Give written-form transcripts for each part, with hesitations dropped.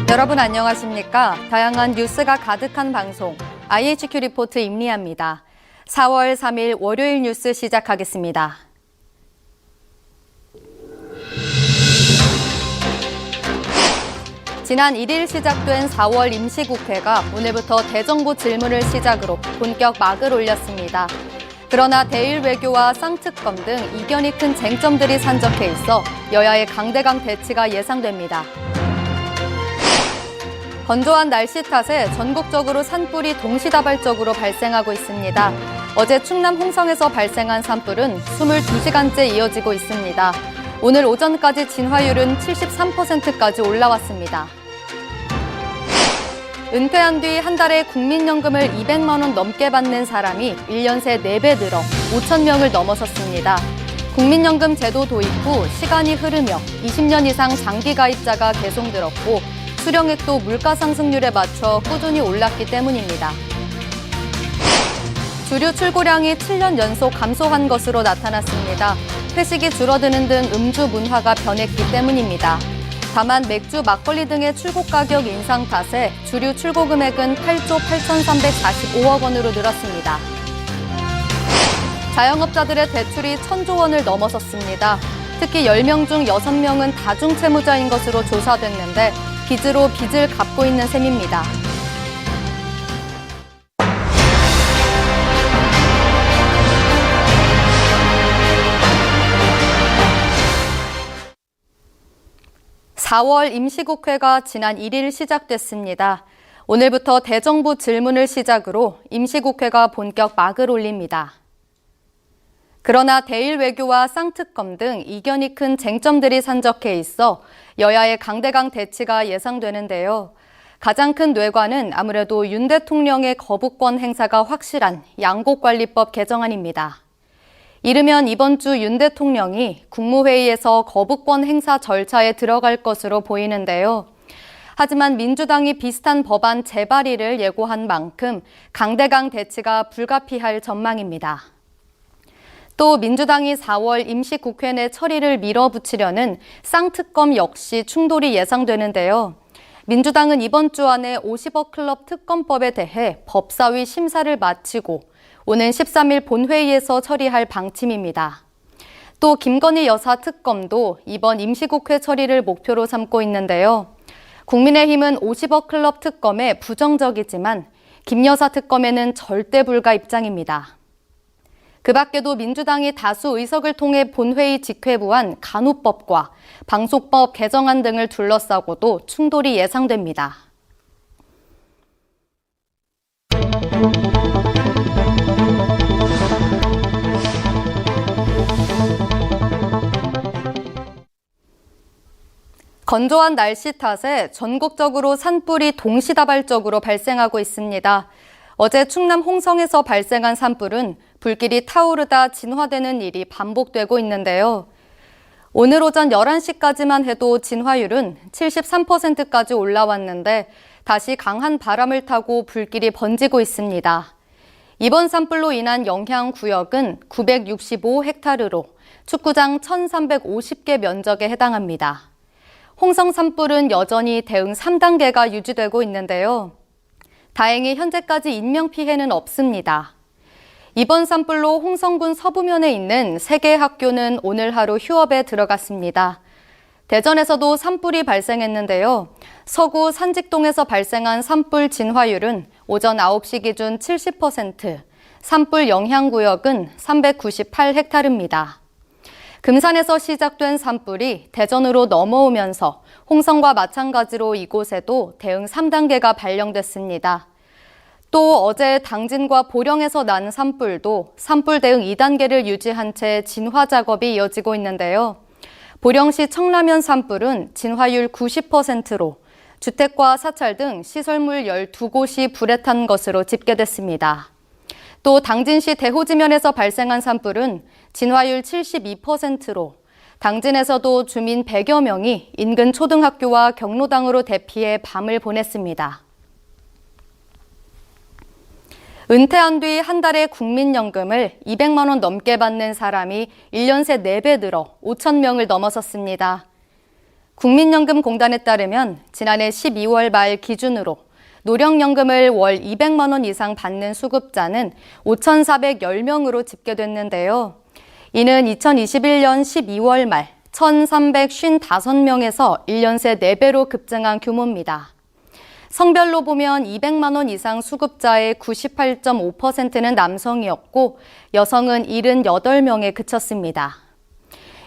여러분 안녕하십니까? 다양한 뉴스가 가득한 방송 IHQ 리포트 임리아입니다. 4월 3일 월요일 뉴스 시작하겠습니다. 지난 1일 시작된 4월 임시국회가 오늘부터 대정부 질문을 시작으로 본격 막을 올렸습니다. 그러나 대일 외교와 쌍특검 등 이견이 큰 쟁점들이 산적해 있어 여야의 강대강 대치가 예상됩니다. 건조한 날씨 탓에 전국적으로 산불이 동시다발적으로 발생하고 있습니다. 어제 충남 홍성에서 발생한 산불은 22시간째 이어지고 있습니다. 오늘 오전까지 진화율은 73%까지 올라왔습니다. 은퇴한 뒤 한 달에 국민연금을 200만 원 넘게 받는 사람이 1년 새 4배 늘어 5천 명을 넘어섰습니다. 국민연금 제도 도입 후 시간이 흐르며 20년 이상 장기 가입자가 계속 늘었고 수령액도 물가 상승률에 맞춰 꾸준히 올랐기 때문입니다. 주류 출고량이 7년 연속 감소한 것으로 나타났습니다. 회식이 줄어드는 등 음주 문화가 변했기 때문입니다. 다만 맥주, 막걸리 등의 출고 가격 인상 탓에 주류 출고 금액은 8조 8,345억 원으로 늘었습니다. 자영업자들의 대출이 1,000조 원을 넘어섰습니다. 특히 10명 중 6명은 다중채무자인 것으로 조사됐는데 빚으로 빚을 갚고 있는 셈입니다. (4월) 임시국회가 지난 1일 시작됐습니다. 오늘부터 대정부 질문을 시작으로 임시국회가 본격 막을 올립니다. 그러나 대일 외교와 쌍특검 등 이견이 큰 쟁점들이 산적해 있어 여야의 강대강 대치가 예상되는데요. 가장 큰 뇌관은 아무래도 윤 대통령의 거부권 행사가 확실한 양곡관리법 개정안입니다. 이르면 이번 주 윤 대통령이 국무회의에서 거부권 행사 절차에 들어갈 것으로 보이는데요. 하지만 민주당이 비슷한 법안 재발의를 예고한 만큼 강대강 대치가 불가피할 전망입니다. 또 민주당이 4월 임시국회 내 처리를 밀어붙이려는 쌍특검 역시 충돌이 예상되는데요. 민주당은 이번 주 안에 50억 클럽 특검법에 대해 법사위 심사를 마치고 오는 13일 본회의에서 처리할 방침입니다. 또 김건희 여사 특검도 이번 임시국회 처리를 목표로 삼고 있는데요. 국민의힘은 50억 클럽 특검에 부정적이지만 김 여사 특검에는 절대 불가 입장입니다. 그 밖에도 민주당이 다수 의석을 통해 본회의 직회부한 간호법과 방송법 개정안 등을 둘러싸고도 충돌이 예상됩니다. 건조한 날씨 탓에 전국적으로 산불이 동시다발적으로 발생하고 있습니다. 어제 충남 홍성에서 발생한 산불은 불길이 타오르다 진화되는 일이 반복되고 있는데요. 오늘 오전 11시까지만 해도 진화율은 73%까지 올라왔는데 다시 강한 바람을 타고 불길이 번지고 있습니다. 이번 산불로 인한 영향 구역은 965헥타르로 축구장 1,350개 면적에 해당합니다. 홍성 산불은 여전히 대응 3단계가 유지되고 있는데요. 다행히 현재까지 인명피해는 없습니다. 이번 산불로 홍성군 서부면에 있는 3개 학교는 오늘 하루 휴업에 들어갔습니다. 대전에서도 산불이 발생했는데요. 서구 산직동에서 발생한 산불 진화율은 오전 9시 기준 70%, 산불 영향구역은 398헥타르입니다. 금산에서 시작된 산불이 대전으로 넘어오면서 홍성과 마찬가지로 이곳에도 대응 3단계가 발령됐습니다. 또 어제 당진과 보령에서 난 산불도 산불 대응 2단계를 유지한 채 진화 작업이 이어지고 있는데요. 보령시 청라면 산불은 진화율 90%로 주택과 사찰 등 시설물 12곳이 불에 탄 것으로 집계됐습니다. 또 당진시 대호지면에서 발생한 산불은 진화율 72%로 당진에서도 주민 100여 명이 인근 초등학교와 경로당으로 대피해 밤을 보냈습니다. 은퇴한 뒤 한 달에 국민연금을 200만 원 넘게 받는 사람이 1년 새 4배 늘어 5천 명을 넘어섰습니다. 국민연금공단에 따르면 지난해 12월 말 기준으로 노령연금을 월 200만 원 이상 받는 수급자는 5,410명으로 집계됐는데요. 이는 2021년 12월 말 1,355명에서 1년 새 4배로 급증한 규모입니다. 성별로 보면 200만 원 이상 수급자의 98.5%는 남성이었고 여성은 78명에 그쳤습니다.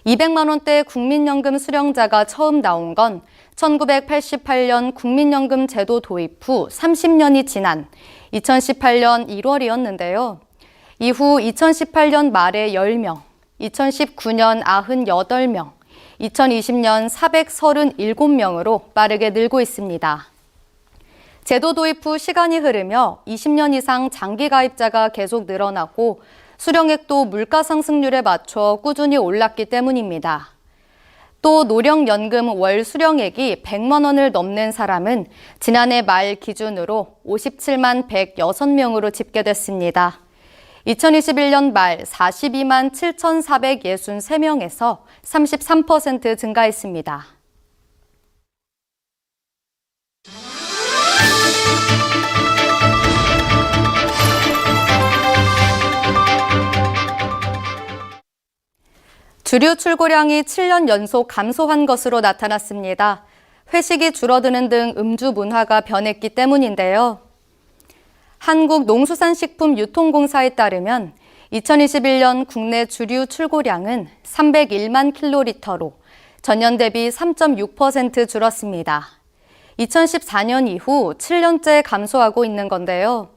200만 원대 국민연금 수령자가 처음 나온 건 1988년 국민연금 제도 도입 후 30년이 지난 2018년 1월이었는데요. 이후 2018년 말에 10명, 2019년 98명, 2020년 437명으로 빠르게 늘고 있습니다. 제도 도입 후 시간이 흐르며 20년 이상 장기 가입자가 계속 늘어나고 수령액도 물가 상승률에 맞춰 꾸준히 올랐기 때문입니다. 또 노령연금 월 수령액이 100만 원을 넘는 사람은 지난해 말 기준으로 57만 106명으로 집계됐습니다. 2021년 말 42만 7,463명에서 33% 증가했습니다. 주류 출고량이 7년 연속 감소한 것으로 나타났습니다. 회식이 줄어드는 등 음주 문화가 변했기 때문인데요. 한국농수산식품유통공사에 따르면 2021년 국내 주류 출고량은 301만 킬로리터로 전년 대비 3.6% 줄었습니다. 2014년 이후 7년째 감소하고 있는 건데요.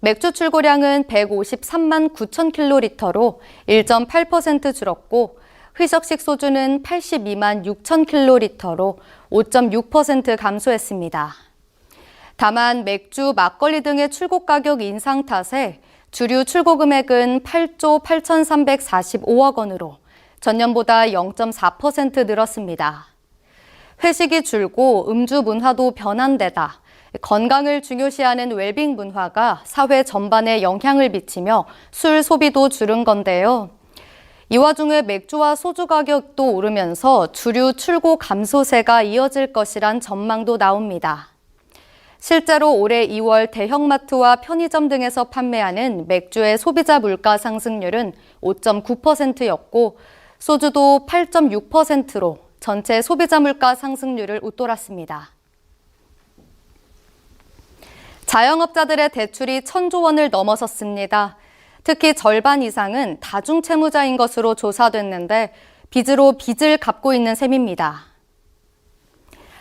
맥주 출고량은 153만 9천 킬로리터로 1.8% 줄었고 희석식 소주는 82만 6천 킬로리터로 5.6% 감소했습니다. 다만 맥주, 막걸리 등의 출고 가격 인상 탓에 주류 출고 금액은 8조 8,345억 원으로 전년보다 0.4% 늘었습니다. 회식이 줄고 음주 문화도 변한 데다 건강을 중요시하는 웰빙 문화가 사회 전반에 영향을 미치며 술 소비도 줄은 건데요. 이 와중에 맥주와 소주 가격도 오르면서 주류 출고 감소세가 이어질 것이란 전망도 나옵니다. 실제로 올해 2월 대형마트와 편의점 등에서 판매하는 맥주의 소비자 물가 상승률은 5.9%였고 소주도 8.6%로 전체 소비자 물가 상승률을 웃돌았습니다. 자영업자들의 대출이 1,000조 원을 넘어섰습니다. 특히 절반 이상은 다중채무자인 것으로 조사됐는데 빚으로 빚을 갚고 있는 셈입니다.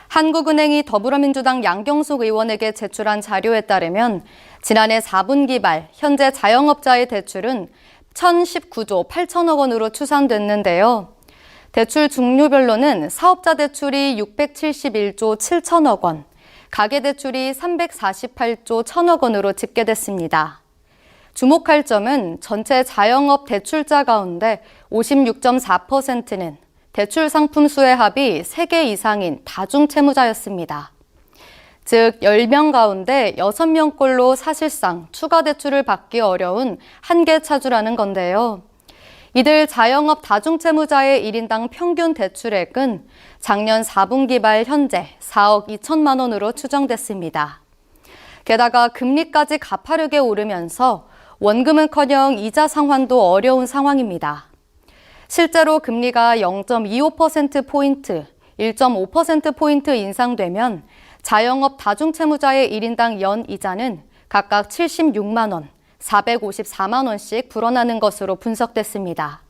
한국은행이 더불어민주당 양경숙 의원에게 제출한 자료에 따르면 지난해 4분기 말 현재 자영업자의 대출은 1,019조 8천억 원으로 추산됐는데요. 대출 종류별로는 사업자 대출이 671조 7천억 원, 가계대출이 348조 1천억 원으로 집계됐습니다. 주목할 점은 전체 자영업 대출자 가운데 56.4%는 대출 상품 수의 합이 3개 이상인 다중채무자였습니다. 즉 10명 가운데 6명꼴로 사실상 추가 대출을 받기 어려운 한계 차주라는 건데요. 이들 자영업 다중채무자의 1인당 평균 대출액은 작년 4분기 말 현재 4억 2천만 원으로 추정됐습니다. 게다가 금리까지 가파르게 오르면서 원금은커녕 이자 상환도 어려운 상황입니다. 실제로 금리가 0.25%포인트, 1.5%포인트 인상되면 자영업 다중채무자의 1인당 연 이자는 각각 76만 원, 454만 원씩 불어나는 것으로 분석됐습니다.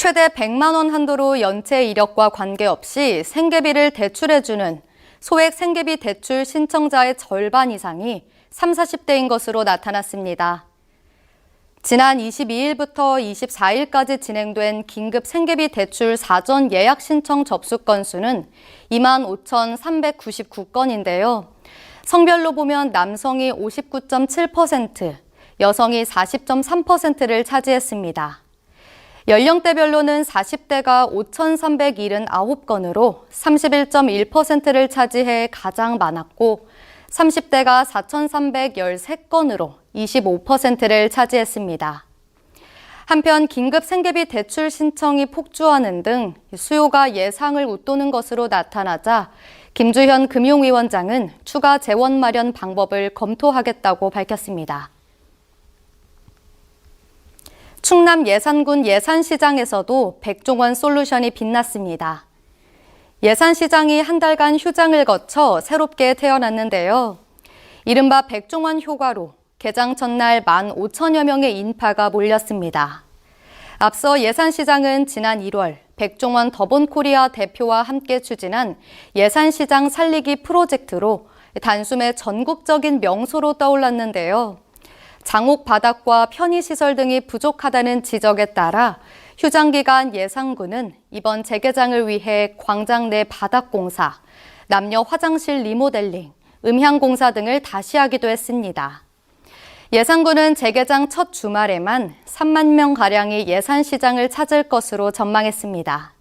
최대 100만 원 한도로 연체 이력과 관계없이 생계비를 대출해주는 소액 생계비 대출 신청자의 절반 이상이 30, 40대인 것으로 나타났습니다. 지난 22일부터 24일까지 진행된 긴급 생계비 대출 사전 예약 신청 접수 건수는 25,399건인데요. 성별로 보면 남성이 59.7%, 여성이 40.3%를 차지했습니다. 연령대별로는 40대가 5,379건으로 31.1%를 차지해 가장 많았고 30대가 4,313건으로 25%를 차지했습니다. 한편 긴급 생계비 대출 신청이 폭주하는 등 수요가 예상을 웃도는 것으로 나타나자 김주현 금융위원장은 추가 재원 마련 방법을 검토하겠다고 밝혔습니다. 충남 예산군 예산시장에서도 백종원 솔루션이 빛났습니다. 예산시장이 한 달간 휴장을 거쳐 새롭게 태어났는데요. 이른바 백종원 효과로 개장 첫날 15,000여 명의 인파가 몰렸습니다. 앞서 예산시장은 지난 1월 백종원 더본코리아 대표와 함께 추진한 예산시장 살리기 프로젝트로 단숨에 전국적인 명소로 떠올랐는데요. 장옥 바닥과 편의시설 등이 부족하다는 지적에 따라 휴장 기간 예산군은 이번 재개장을 위해 광장 내 바닥공사, 남녀 화장실 리모델링, 음향공사 등을 다시 하기도 했습니다. 예산군은 재개장 첫 주말에만 3만 명가량이 예산시장을 찾을 것으로 전망했습니다.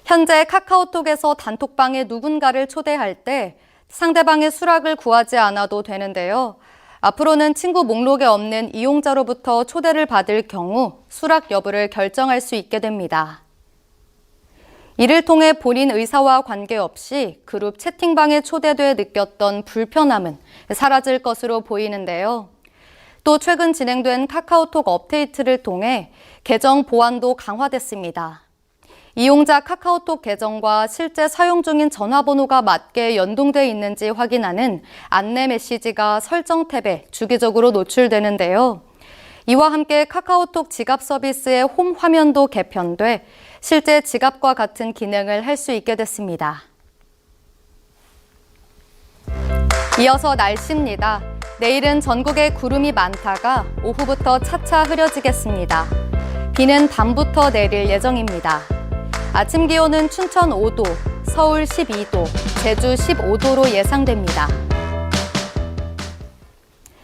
현재 카카오톡에서 단톡방에 누군가를 초대할 때 상대방의 수락을 구하지 않아도 되는데요. 앞으로는 친구 목록에 없는 이용자로부터 초대를 받을 경우 수락 여부를 결정할 수 있게 됩니다. 이를 통해 본인 의사와 관계없이 그룹 채팅방에 초대돼 느꼈던 불편함은 사라질 것으로 보이는데요. 또 최근 진행된 카카오톡 업데이트를 통해 계정 보안도 강화됐습니다. 이용자 카카오톡 계정과 실제 사용 중인 전화번호가 맞게 연동돼 있는지 확인하는 안내 메시지가 설정 탭에 주기적으로 노출되는데요. 이와 함께 카카오톡 지갑 서비스의 홈 화면도 개편돼 실제 지갑과 같은 기능을 할 수 있게 됐습니다. 이어서 날씨입니다. 내일은 전국에 구름이 많다가 오후부터 차차 흐려지겠습니다. 비는 밤부터 내릴 예정입니다. 아침 기온은 춘천 5도, 서울 12도, 제주 15도로 예상됩니다.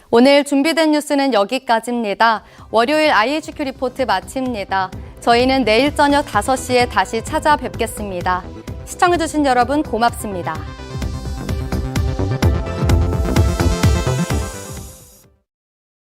오늘 준비된 뉴스는 여기까지입니다. 월요일 IHQ 리포트 마칩니다. 저희는 내일 저녁 5시에 다시 찾아뵙겠습니다. 시청해주신 여러분 고맙습니다.